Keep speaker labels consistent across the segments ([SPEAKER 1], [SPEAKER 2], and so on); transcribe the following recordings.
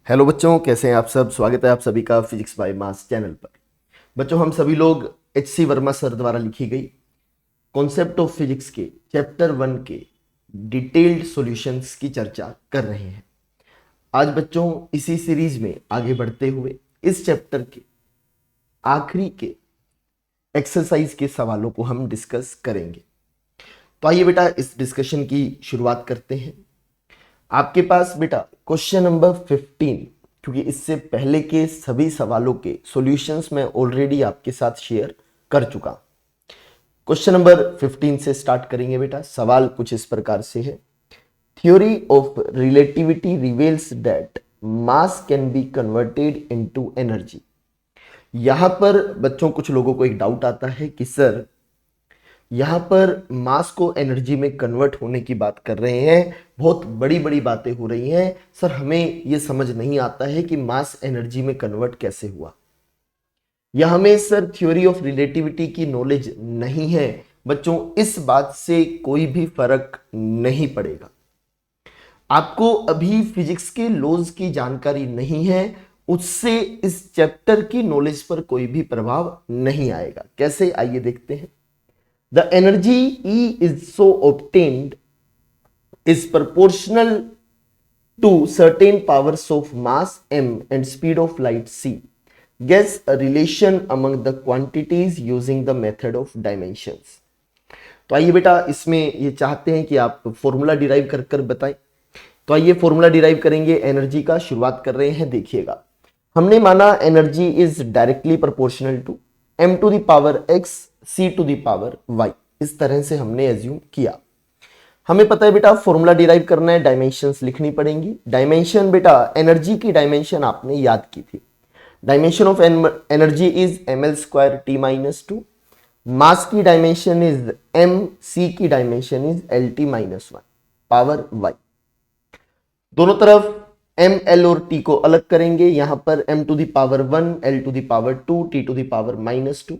[SPEAKER 1] Hello बच्चों, कैसे हैं आप सब। स्वागत है आप सभी का फिजिक्स बाय मास चैनल पर। बच्चों, हम सभी लोग H.C. वर्मा सर द्वारा लिखी गई कॉन्सेप्ट ऑफ फिजिक्स के चैप्टर 1 के डिटेल्ड सॉल्यूशंस की चर्चा कर रहे हैं। आज बच्चों इसी सीरीज में आगे बढ़ते हुए इस चैप्टर के आखिरी के एक्सरसाइज के सवालों को हम डिस्कस करेंगे। तो आइए बेटा इस डिस्कशन की शुरुआत करते हैं। आपके पास बेटा क्वेश्चन नंबर 15, क्योंकि इससे पहले के सभी सवालों के सॉल्यूशंस मैं ऑलरेडी आपके साथ शेयर कर चुका। क्वेश्चन नंबर 15 से स्टार्ट करेंगे बेटा। सवाल कुछ इस प्रकार से है, theory of relativity reveals that mass can be converted into energy. यहां पर बच्चों कुछ लोगों को एक डाउट आता है कि सर यहां पर मास को एनर्जी में कन्वर्ट होने की बात कर रहे हैं, बहुत बड़ी बड़ी बातें हो रही हैं सर, हमें यह समझ नहीं आता है कि मास एनर्जी में कन्वर्ट कैसे हुआ, या हमें सर थ्योरी ऑफ रिलेटिविटी की नॉलेज नहीं है। बच्चों इस बात से कोई भी फर्क नहीं पड़ेगा। आपको अभी फिजिक्स के लॉज की जानकारी नहीं है, उससे इस चैप्टर की नॉलेज पर कोई भी प्रभाव नहीं आएगा। कैसे, आइए देखते हैं। The energy E is so obtained is proportional to certain powers of mass m and speed of light c. Guess a relation among the quantities using the method of dimensions. तो आइए बेटा इसमें ये चाहते हैं कि आप फॉर्मूला डिराइव कर कर बताएं। तो आइए फॉर्मूला डिराइव करेंगे एनर्जी का। शुरुआत कर रहे हैं, देखिएगा। हमने माना energy is directly proportional to m to the power x c to the power y। इस तरह से हमने एज्यूम किया। हमें पता है बेटा फॉर्मूला डिराइव करना है, डायमेंशंस लिखनी पड़ेंगी। डायमेंशन बेटा एनर्जी की डायमेंशन आपने याद की थी। Dimension of energy is ml² t - 2। मास की डायमेंशन इज m, c की dimension is lt - 1 power y। दोनों तरफ m, l और t को अलग करेंगे। यहां पर m to the power 1, l to the power 2, t to the power -2।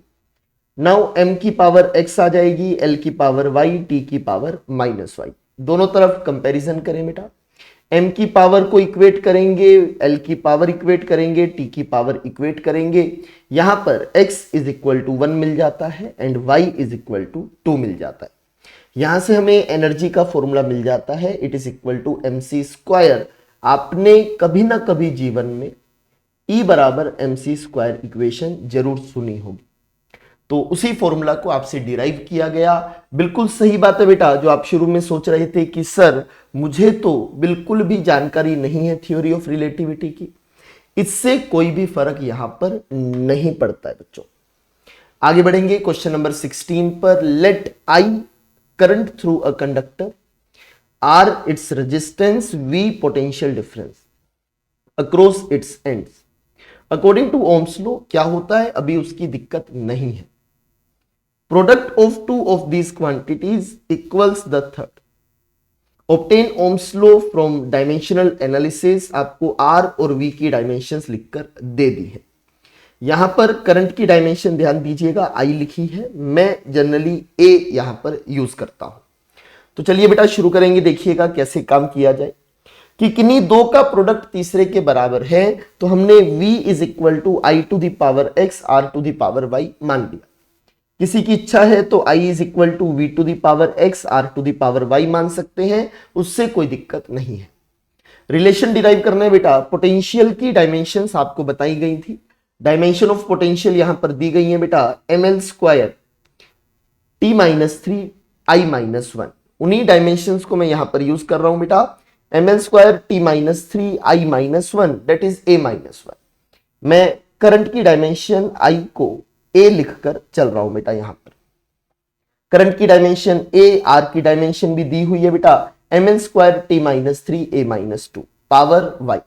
[SPEAKER 1] Now m की पावर x आ जाएगी, l की पावर y, t की पावर -y। दोनों तरफ कंपैरिजन करें बेटा। m की पावर को इक्वेट करेंगे, l की पावर इक्वेट करेंगे, t की पावर इक्वेट करेंगे। यहां पर x इज इक्वल टू 1 मिल जाता है and y is equal to 2 मिल जाता है। यहां से हमें एनर्जी का फॉर्मूला मिल जाता है, it is equal to mc²। आपने कभी ना कभी जीवन में E बराबर mc² इक्वेशन जरूर सुनी होगी, तो उसी फॉर्मूला को आपसे डिराइव किया गया। बिल्कुल सही बात है बेटा, जो आप शुरू में सोच रहे थे कि सर मुझे तो बिल्कुल भी जानकारी नहीं है थ्योरी ऑफ रिलेटिविटी की, इससे कोई भी फर्क यहां पर नहीं पड़ता है बच्चों। आगे बढ़ेंगे क्वेश्चन नंबर 16 पर। Let I current through a conductor, R its resistance, V potential difference across its ends. According to Ohm's law क्या होता है, अभी उसकी दिक्कत नहीं है। Product of two of these quantities equals the third. Obtain Ohm's law from dimensional analysis. आपको R और वी की डायमेंशंस लिखकर दे दी है। यहां पर करंट की डायमेंशन ध्यान दीजिएगा, आई लिखी है, मैं जनरली ए यहां पर यूज करता हूं। तो चलिए बेटा शुरू करेंगे, देखिएगा कैसे काम किया जाए। कि किन्हीं दो का प्रोडक्ट तीसरे के बराबर है, तो हमने v is equal to I to the power x r to the power y मान लिया। किसी की इच्छा है तो i is equal to V to the power x r to the power y मान सकते हैं, उससे कोई दिक्कत नहीं है। रिलेशन डिराइव करना है बेटा। पोटेंशियल की डायमेंशंस आपको बताई गई थी। डायमेंशन ऑफ पोटेंशियल यहां पर दी गई है बेटा, ml² t - 3 i - 1। उन्हीं डायमेंशंस को मैं यहां पर यूज कर रहा हूं बेटा। ml² t - 3 i - 1 that is a - 1। मैं करंट की डायमेंशन i को a लिखकर चल रहा हूं बेटा। यहां पर करंट की डायमेंशन a, r की डायमेंशन भी दी हुई है बेटा, ml² t - 3 a - 2 power y।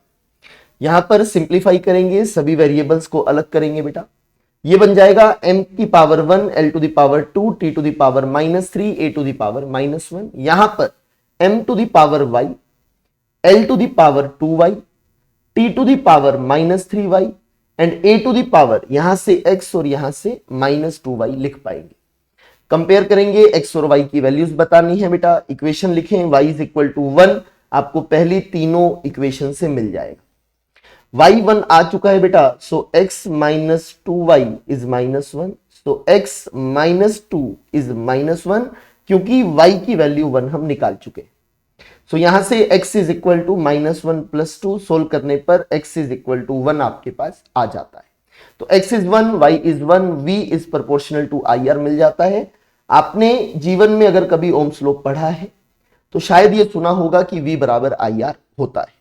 [SPEAKER 1] यहां पर सिंप्लीफाई करेंगे, सभी वेरिएबल्स को अलग करेंगे बेटा। ये बन जाएगा m की power 1, l to the power 2, t to the power -3, a to the power -1। यहां पर m to the power y, l to the power 2y, t to the power -3y and a to the power यहां से x और यहां से -2y लिख पाएंगे। Compare करेंगे, x और y की वैल्यूज बतानी है बेटा। इक्वेशन लिखें, y इज इक्वल टू 1, आपको पहली तीनों इक्वेशन से मिल जाएगा। y1 आ चुका है बेटा, सो x minus 2y is -1, so x minus 2 is -1, क्योंकि y की वैल्यू 1 हम निकाल चुके। सो यहां से x is equal to -1 plus 2, solve करने पर x इज इक्वल टू 1 आपके पास आ जाता है। तो x is 1, y is 1, v is proportional to IR मिल जाता है। आपने जीवन में अगर कभी ओम्स लॉ पढ़ा है तो शायद ये सुना होगा कि v बराबर IR होता है।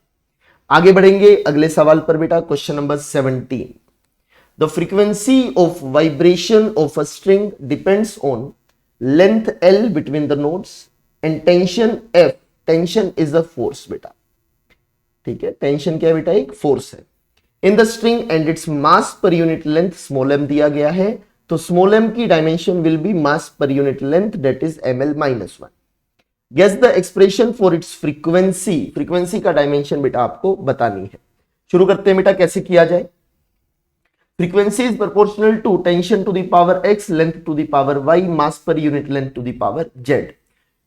[SPEAKER 1] आगे बढ़ेंगे अगले सवाल पर बेटा, question number 17। The frequency of vibration of a string depends on length L between the notes and tension F। Tension is a force बेटा, ठीक है, टेंशन क्या है बेटा, एक फोर्स है। In the string and its mass per unit length small m दिया गया है, तो स्मॉल m की dimension will be mass per unit length, that is ml-1। Guess the expression for its frequency. Frequency का dimension बेटा आपको बतानी है। शुरू करते हैं बेटा, कैसे किया जाए। Frequency is proportional to tension to the power x, length to the power y, mass per unit length to the power z।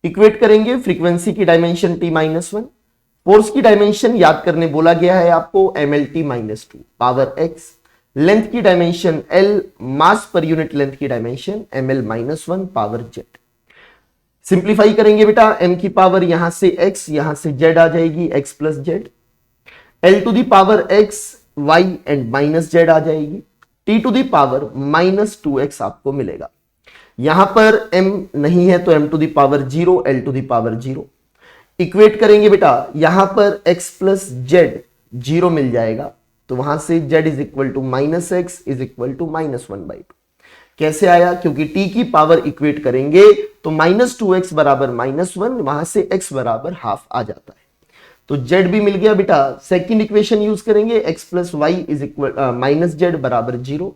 [SPEAKER 1] Equate करेंगे फ्रीक्वेंसी की डायमेंशन t-1, फोर्स की डायमेंशन याद करने बोला गया है आपको, mlt-2 पावर x, लेंथ की dimension l, mass per unit length की dimension ml-1 power z। Simplify करेंगे बेटा, m की पावर यहां से x, यहां से z आ जाएगी, x plus z, l to the power x, y and minus z आ जाएगी, t to the power -2x आपको मिलेगा। यहां पर m नहीं है तो m to the power 0, l to the power 0। Equate करेंगे बेटा, यहां पर x प्लस z 0 मिल जाएगा, तो वहां से z is equal to -x is equal to -1/2। कैसे आया, क्योंकि t की पावर इक्वेट करेंगे तो -2x बराबर -1, वहां से x बराबर हाफ आ जाता है, तो z भी मिल गया बेटा। सेकंड इक्वेशन यूज करेंगे, x plus Y is equal -z बराबर 0,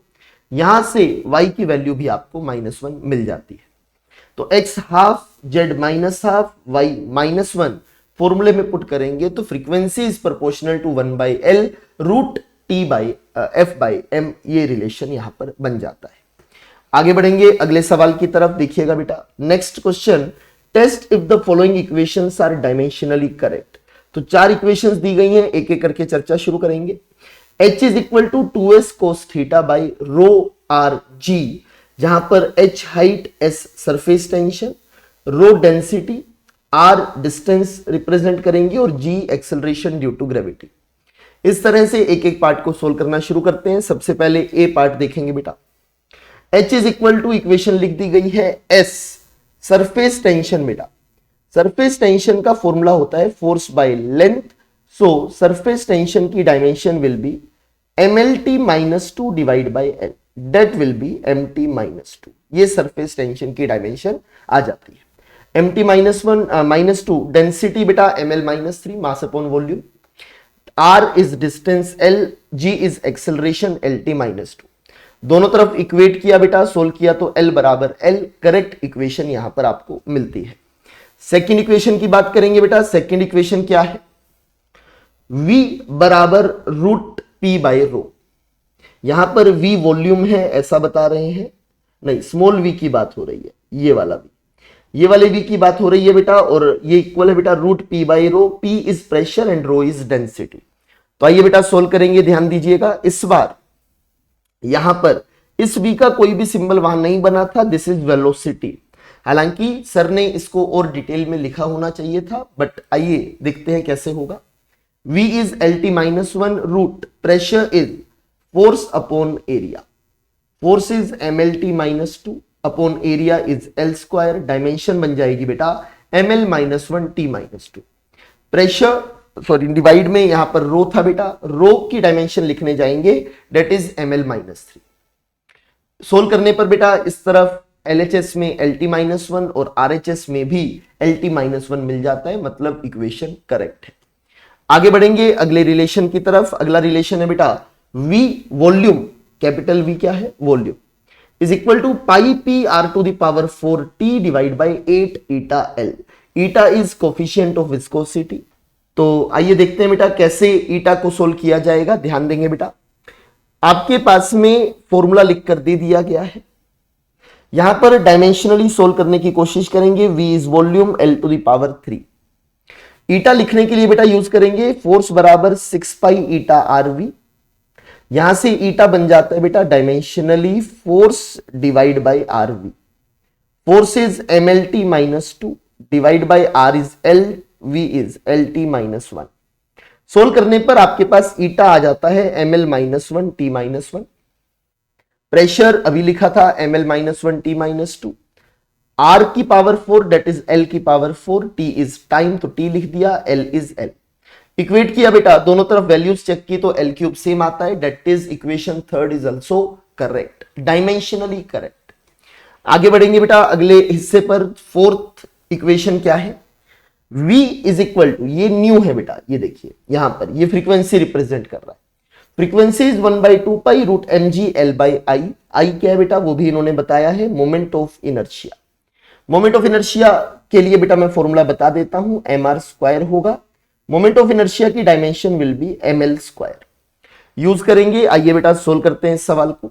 [SPEAKER 1] यहां से y की वैल्यू भी आपको -1 मिल जाती है, तो x half, z -half, y -1 फॉर्मूले में पुट करेंगे तो frequency is proportional to 1/L root T/F/m, ये रिलेशन यहां पर बन जाता है। आगे बढ़ेंगे अगले सवाल की तरफ, देखिएगा बेटा। Next question, test if the following equations are dimensionally correct. तो 4 इक्वेशंस दी गई हैं, एक एक करके चर्चा शुरू करेंगे। h is equal to 2s cos theta by rho R G, जहां पर h height, s surface tension, rho density, r distance represent करेंगे और g acceleration due to gravity. इस तरह से एक एक पार्ट को सोल्व करना शुरू करते हैं। सबसे पहले a पार्ट देखेंगे बेटा। h is equal to equation लिख दी गई है s, सरफेस टेंशन बेटा, सरफेस टेंशन का फॉर्मूला होता है force by length, so surface tension की dimension will be mlt-2 divide by l, that will be mt-2। ये सरफेस टेंशन की डायमेंशन आ जाती है। mt-2 डेंसिटी बेटा ml-3 mass upon volume, r is distance l, g is acceleration lt-2। दोनों तरफ equate किया बेटा, सोल्व किया तो L बराबर L, करेक्ट इक्वेशन यहां पर आपको मिलती है। सेकंड इक्वेशन की बात करेंगे बेटा। सेकंड इक्वेशन क्या है, V बराबर रूट P बाई रो। यहां पर V वॉल्यूम है ऐसा बता रहे हैं, नहीं स्मॉल v की बात हो रही है, ये वाला v, ये वाले v की बात हो रही है बेटा, और ये इक्वल है बेटा root P by rho. P is pressure and rho is density. तो आइए बेटा सोल्व करेंगे, ध्यान दीजिएगा। इस बार यहां पर इस v का कोई भी सिंबल वहां नहीं बना था, दिस इज वेलोसिटी। हालांकि सर ने इसको और डिटेल में लिखा होना चाहिए था, बट आइए देखते हैं कैसे होगा। v is lt-1 root pressure is force upon area, force is mlt-2 upon area is l square, dimension बन जाएगी बेटा ml-1 t-2। Pressure sorry divide में यहां पर रो था बेटा, रो की डायमेंशन लिखने जाएंगे, दैट इज ml-3। सोल्व करने पर बेटा इस तरफ LHS में LT-1 और RHS में भी LT-1 मिल जाता है, मतलब इक्वेशन करेक्ट है। आगे बढ़ेंगे अगले रिलेशन की तरफ। अगला रिलेशन है बेटा V वॉल्यूम, कैपिटल V क्या है, volume, is equal to pi P R to the power 4t divide by 8 eta L। Eta is coefficient of viscosity. तो आइए देखते हैं बेटा कैसे ईटा को सोल्व किया जाएगा। ध्यान देंगे बेटा, आपके पास में फॉर्मूला लिखकर दे दिया गया है, यहां पर डायमेंशनली सोल्व करने की कोशिश करेंगे। V is volume, L to the power 3। Eta लिखने के लिए बेटा यूज करेंगे फोर्स बराबर 6 पाई ईटा आर वी। यहां से ईटा बन जाता है बेटा dimensionally force divide by R V. Force is M L T minus two divide by R is L V is L T minus one. Solve करने पर आपके पास ईटा आ जाता है M L minus one T minus one. Pressure अभी लिखा था M L minus one T minus two. R की पावर 4 डेट इज एल की पावर 4, टी इज टाइम तो टी लिख दिया, एल इज एल। इक्वेट किया बेटा, दोनों तरफ वैल्यूज चेक की तो एल क्यूब सेम आता है, that is equation third is also correct, dimensionally correct. आगे बढ़ेंगे बेटा अगले हिस्से पर। फोर्थ इक्वेशन क्या है? V इज इक्वल टू, ये न्यू है बेटा, ये देखिए यहां पर ये फ्रीक्वेंसी रिप्रेजेंट कर रहा है। Frequency is 1/2 pi root M G L by I. I क्या है बेटा वो भी इन्होंने बताया है, moment of inertia. Moment of inertia के लिए बेटा मैं फॉर्मूला बता देता हूं, एम आर स्क्वायर होगा। मोमेंट ऑफ इनर्शिया की dimension will be M L square. Use करेंगे, आइए बेटा सोल्व करते हैं इस सवाल को।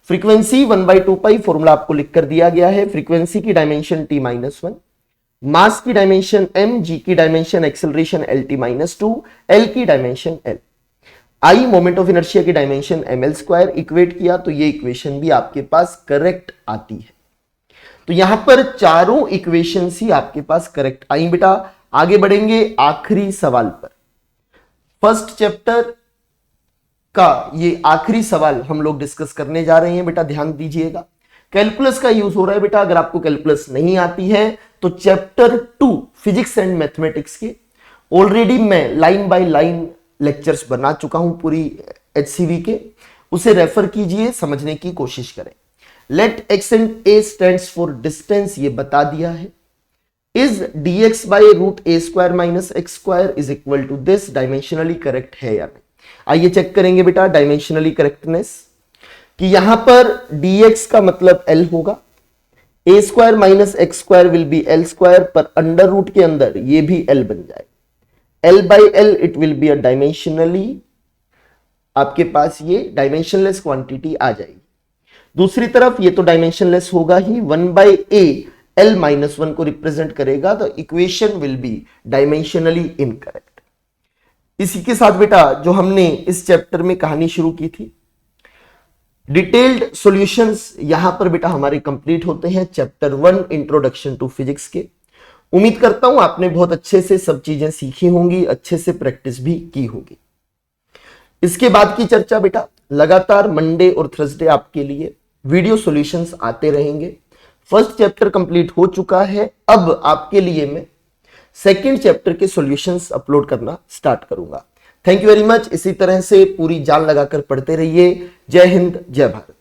[SPEAKER 1] फ्रीक्वेंसी 1/2 पाई फॉर्मूला आपको लिख कर दिया गया है। फ्रीक्वेंसी की dimension T minus one, mass की डायमेंशन m, g की dimension acceleration L T minus two, L की dimension L, I moment of inertia की dimension M L square. Equate किया तो ये इक्वेशन भी आपके पास करेक्ट आती है। तो यहां पर चारों इक्वेशंस ही आपके पास करेक्ट आई बेटा। आगे बढ़ेंगे आखिरी सवाल पर। फर्स्ट चैप्टर का ये आखिरी सवाल हम लोग डिस्कस करने जा रहे हैं बेटा, ध्यान दीजिएगा। कैलकुलस का यूज हो रहा है बेटा, अगर आपको कैलकुलस नहीं आती है तो चैप्टर 2 फिजिक्स एंड मैथमेटिक्स के ऑलरेडी मैं लाइन बाय लाइन लेक्चर्स बना चुका हूं पूरी एचसीवी के, उसे रेफर कीजिए, समझने की कोशिश करें। Let X and A stands for distance, ये बता दिया है। Is dx by root A square minus x square is equal to this, dimensionally correct है या नहीं? आइए चेक करेंगे बेटा डायमेंशनली करेक्टनेस, कि यहां पर dx का मतलब l होगा, a square minus x square will be L square, पर अंडर रूट के अंदर ये भी l बन जाए, l by L it will be a dimensionally, आपके पास ये डायमेंशनलेस क्वांटिटी आ जाएगी। दूसरी तरफ ये तो डायमेंशनलेस होगा ही, 1/a l माइनस वन को रिप्रेजेंट करेगा, तो equation will be dimensionally incorrect. इसी के साथ बेटा जो हमने इस चैप्टर में कहानी शुरू की थी, डिटेल्ड सॉल्यूशंस यहां पर बेटा हमारे कंप्लीट होते हैं चैप्टर 1 इंट्रोडक्शन टू फिजिक्स के। उम्मीद करता हूं आपने बहुत अच्छे से सब चीजें सीखी होंगी, अच्छे से प्रैक्टिस भी की होगी। इसके बाद की चर्चा बेटा लगातार मंडे और थर्सडे आपके लिए वीडियो सॉल्यूशंस आते रहेंगे। फर्स्ट चैप्टर कंप्लीट हो चुका है, अब आपके लिए मैं सेकंड चैप्टर के सॉल्यूशंस अपलोड करना स्टार्ट करूंगा। Thank you very much. इसी तरह से पूरी जान लगाकर पढ़ते रहिए। जय हिंद, जय भारत।